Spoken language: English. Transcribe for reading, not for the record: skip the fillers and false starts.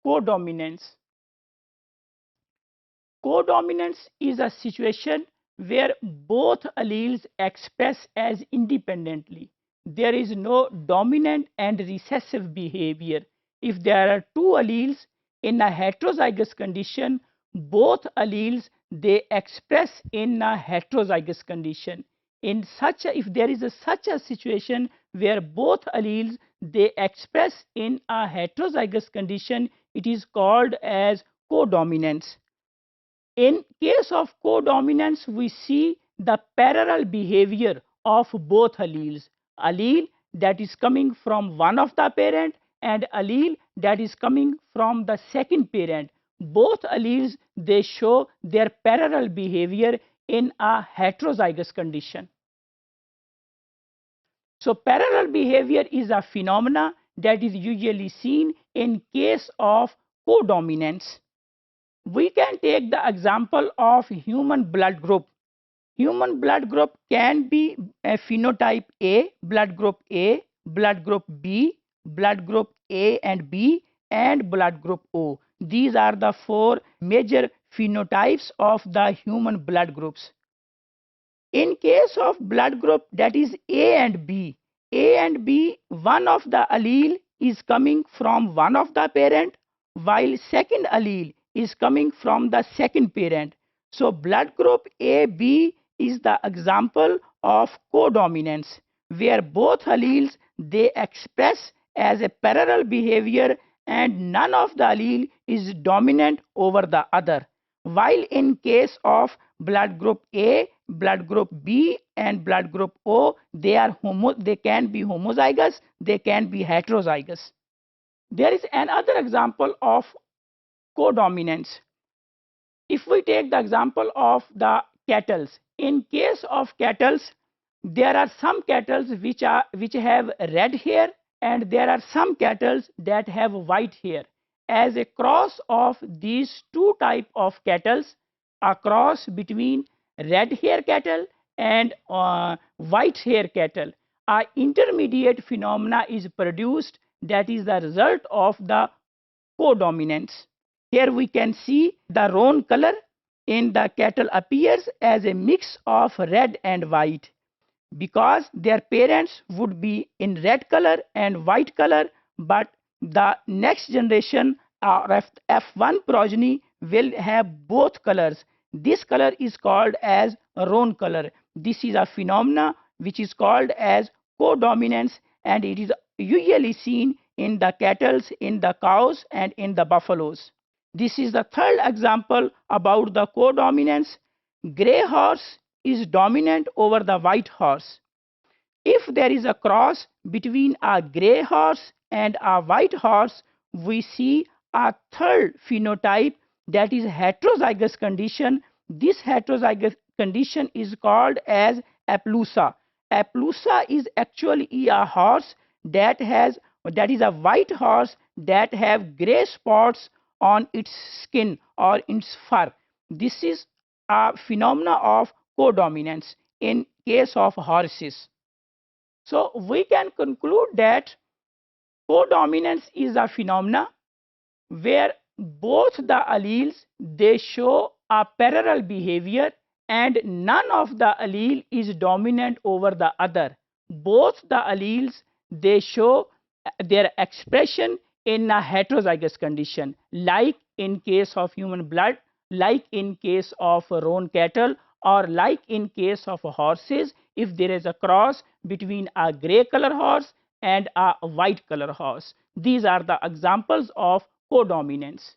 codominance. Codominance is a situation where both alleles express as independently. There is no dominant and recessive behavior. If there are two alleles in a heterozygous condition, both alleles they express in a heterozygous condition. If there is such a situation where both alleles they express in a heterozygous condition, it is called as codominance. In case of codominance, we see the parallel behavior of both alleles. Allele that is coming from one of the parent and allele that is coming from the second parent. Both alleles they show their parallel behavior in a heterozygous condition. So parallel behavior is a phenomena that is usually seen in case of codominance. We can take the example of human blood group. Human blood group can be a phenotype A, blood group A, blood group B, blood group A and B, and blood group O. These are the four major phenotypes of the human blood groups. In case of blood group that is A and B, one of the allele is coming from one of the parent, while second allele is coming from the second parent. So blood group AB is the example of codominance, where both alleles they express as a parallel behavior and none of the allele is dominant over the other. While in case of blood group A, blood group B and blood group O, they can be homozygous, they can be heterozygous. There is another example of codominance. If we take the example of the cattle, in case of cattle, there are some cattle which have red hair and there are some cattle that have white hair. As a cross of these two types of cattle, a cross between red hair cattle and white hair cattle, an intermediate phenomena is produced that is the result of the codominance. Here we can see the roan color in the cattle appears as a mix of red and white because their parents would be in red color and white color, but the next generation F1 progeny will have both colors. This color is called as roan color. This is a phenomena which is called as codominance and it is usually seen in the cattle, in the cows and in the buffaloes. This is the third example about the codominance. Grey horse is dominant over the white horse. If there is a cross between a grey horse and a white horse, we see a third phenotype that is heterozygous condition. This heterozygous condition is called as aplusa. Aplusa is actually a horse that is a white horse that have grey spots on its skin or its fur. This is a phenomena of codominance in case of horses. So we can conclude that codominance is a phenomena where both the alleles they show a parallel behavior and none of the allele is dominant over the other. Both the alleles they show their expression in a heterozygous condition, like in case of human blood, like in case of roan cattle, or like in case of horses if there is a cross between a grey color horse and a white color horse. These are the examples of codominance.